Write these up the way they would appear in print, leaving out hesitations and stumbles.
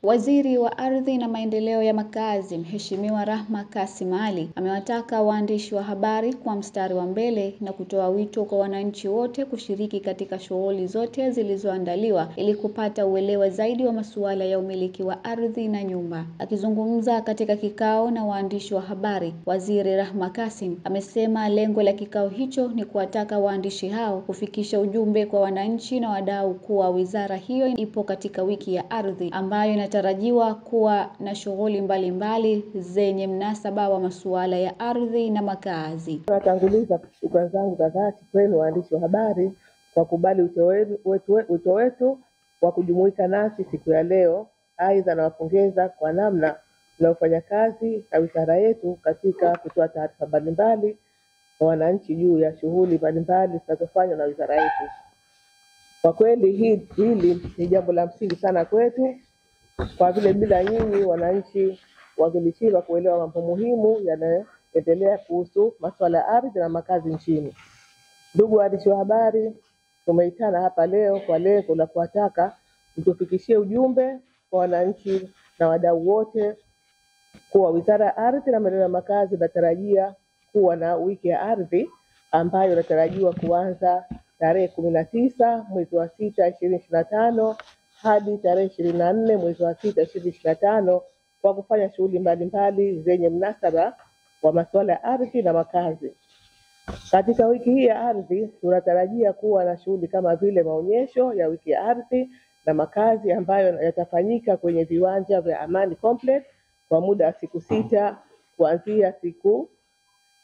Waziri wa Ardhi na Maendeleo ya Makazi, Mheshimiwa Rahma Kassim Ali, amewataka waandishi wa habari kwa mstari wa mbele na kutoa wito kwa wananchi wote kushiriki katika shughuli zote zilizoandaliwa ili kupata uelewa zaidi wa masuala ya umiliki wa ardhi na nyumba. Akizungumza katika kikao na waandishi wa habari, Waziri Rahma Kassim amesema lengo la kikao hicho ni kuwataka waandishi hao kufikisha ujumbe kwa wananchi na wadau kuwa wizara hiyo ipo katika wiki ya ardhi ambayo inatarajiwa kuwa na shughuli mbalimbali zenye mnasaba wa masuala ya ardhi na makazi. Natanguliza shukrani zangu za dhati kwenu waandishi wa habari kwa kubali wito wetu wa kujumuika nasi siku ya leo. Aidha, nawapongeza kwa namna mnaofanya kazi na wizara yetu katika kutoa taarifa mbalimbali kwa wananchi juu ya shughuli mbalimbali zinazofanywa na wizara yetu. Kwa kweli hili ni jambo la msingi sana kwetu, kwa vile bila nyinyi wananchi wangelishindwa kuelewa mambo muhimu yanayoendelea kuhusu masuala ya ardhi na makazi nchini. Ndugu waandishi wa habari, tumeitana hapa leo kwa lengo la kuwataka mtufikishie ujumbe kwa wananchi na wadau wote kuwa Wizara ya Ardhi na Maendeleo ya Makazi inatarajia kuwa na wiki ya ardhi ambayo inatarajiwa kuanza tarehe 19 mwezi wa 6 2025 hadi tarehe 24 mwezi wa 6 2025 kwa kufanya shughuli mbalimbali zenye mnasaba wa masuala ya ardhi na makazi. Katika wiki hii ya ardhi tunatarajia kuwa na shughuli kama vile maonyesho ya wiki ya ardhi na makazi ambayo yatafanyika kwenye viwanja vya Amani Complex kwa muda wa siku 6 kuanzia siku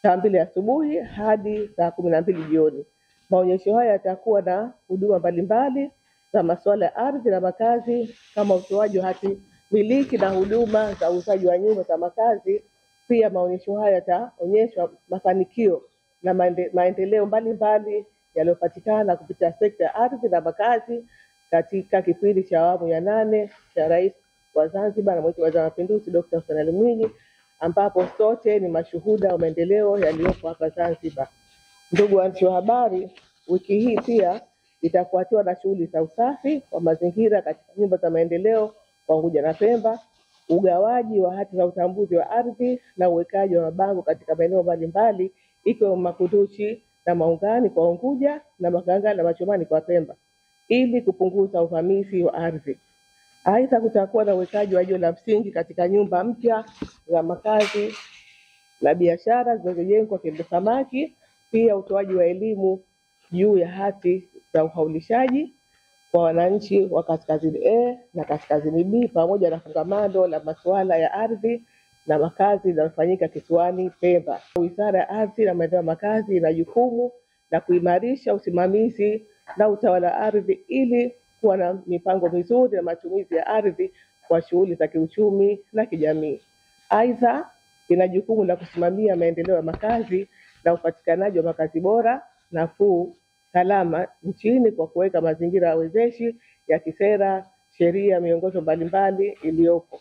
saa 2 asubuhi hadi saa 12 jioni. Maonyesho haya yatakuwa na huduma mbalimbali za masuala ya ardhi na makazi kama utoaji wa hati miliki na huduma za uuzaji wa nyumba za makazi. Pia maonyesho haya yataonyesha mafanikio na maendeleo mbalimbali yaliyopatikana kupitia sekta ya ardhi na makazi katika kipindi cha awamu ya 8 cha Rais wa Zanzibar na Mwenyekiti wa Mapinduzi Dr. Hussein Ali Mwinyi, ambapo sote ni mashuhuda wa maendeleo yaliyopo hapa Zanzibar. Ndugu waandishi wa habari, wiki hii pia itafuatiwa na shughuli za usafi wa mazingira katika nyumba za maendeleo kwa Unguja na Pemba, ugawaji wa hati za utambuzi wa ardhi na uwekaji wa mabango katika maeneo mbalimbali ikiwemo Makunduchi na Maungani kwa Unguja na Makanga na Machomani kwa Pemba ili kupunguza uvamizi wa ardhi. Aidha, kutakuwa na uwekaji wa jiwe la msingi katika nyumba mpya za makazi na biashara zinazojengwa Kiembe Samaki. Pia utoaji wa elimu juu ya hati za uhaulishaji kwa wananchi wa Kaskazini A na Kaskazini B pamoja na kongamano la masuala ya ardhi na makazi linalofanyika kisiwani Pemba. Wizara ya Ardhi na Maendeleo ya Makazi ina jukumu la kuimarisha usimamizi na utawala wa ardhi ili kuwa na mipango mizuri ya matumizi ya ardhi kwa shughuli za kiuchumi na kijamii. Aidha, ina jukumu la kusimamia maendeleo ya makazi na upatikanaji wa makazi bora, nafuu, salama nchini kwa kuweka mazingira ya wezeshi ya kisera, sheria, miongozo mbalimbali iliyopo.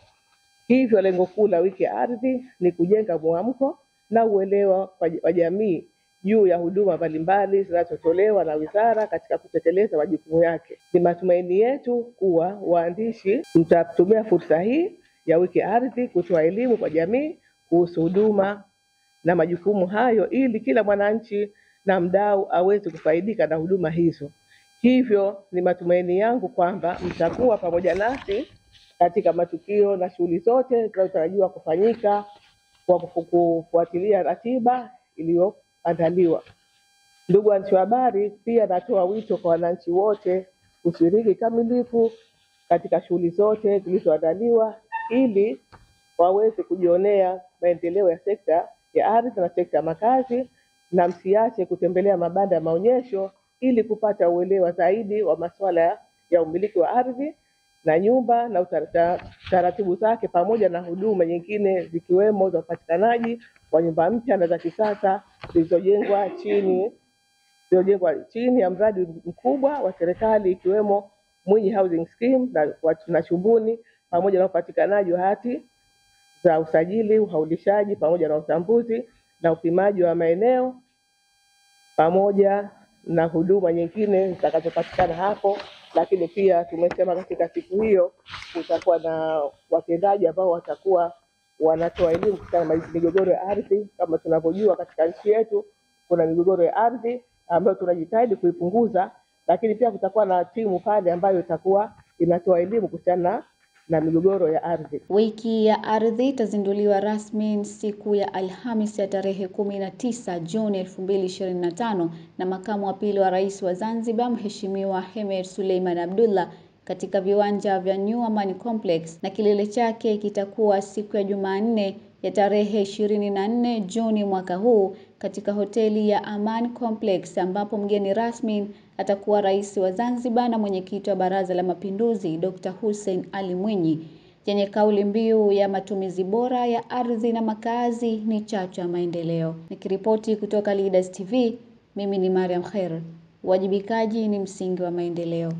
Hivyo lengo kuu la wiki ya ardhi ni kujenga mwamko na uelewa wa jamii juu ya huduma mbalimbali zinazotolewa na wizara katika kutekeleza majukumu yake. Ni matumaini yetu kuwa waandishi mtatumia fursa hii ya wiki ya ardhi kutoa elimu kwa jamii kuhusu huduma na majukumu hayo ili kila mwananchi na mdau aweze kufaidika na huduma hizo. Hivyo ni matumaini yangu kwamba mtakuwa pamoja nasi katika matukio na shughuli zote zinazotarajiwa kufanyika kwa kufuatilia ratiba iliyoandaliwa. Ndugu waandishi wa habari, pia natoa wito kwa wananchi wote kushiriki kamilifu katika shughuli zote zilizoandaliwa ili waweze kujionea maendeleo ya sekta ya ardhi na sekta ya makazi, na msiache kutembelea mabanda ya maonyesho ili kupata uelewa zaidi wa masuala ya umiliki wa ardhi na nyumba na taratibu zake pamoja na huduma nyingine zikiwemo za upatikanaji wa nyumba mpya na za kisasa zilizojengwa chini ya mradi mkubwa wa serikali ikiwemo Mwinyi Housing Scheme na Chumbuni, pamoja na upatikanaji wa hati za usajili, uhaulishaji pamoja na utambuzi na upimaji wa maeneo pamoja na huduma nyingine zitakazopatikana hapo. Lakini pia tumesema katika siku hiyo kutakuwa na watendaji ambao watakuwa wanatoa elimu kuhusiana na migogoro ya ardhi. Kama tunavyojua katika nchi yetu kuna migogoro ya ardhi ambayo tunajitahidi kuipunguza, lakini pia kutakuwa na timu pale ambayo itakuwa inatoa elimu kuhusiana na migogoro ya ardhi. Wiki ya ardhi itazinduliwa rasmi siku ya Alhamisi ya tarehe 19 Juni 2025 na makamu wa pili wa rais wa Zanzibar Mheshimiwa Hemed Suleiman Abdullah katika viwanja vya New Amani Complex, na kilele chake kitakuwa siku ya Jumanne ya tarehe 24 Juni mwaka huu katika hoteli ya Amani Complex, ambapo mgeni rasmi atakuwa rais wa Zanzibar na mwenyekiti wa Baraza la Mapinduzi Dr. Hussein Ali Mwinyi, yenye kauli mbiu ya matumizi bora ya ardhi na makazi ni chachu ya maendeleo. Nikiripoti kutoka Leaders TV, mimi ni Mariam Khair. Uwajibikaji ni msingi wa maendeleo.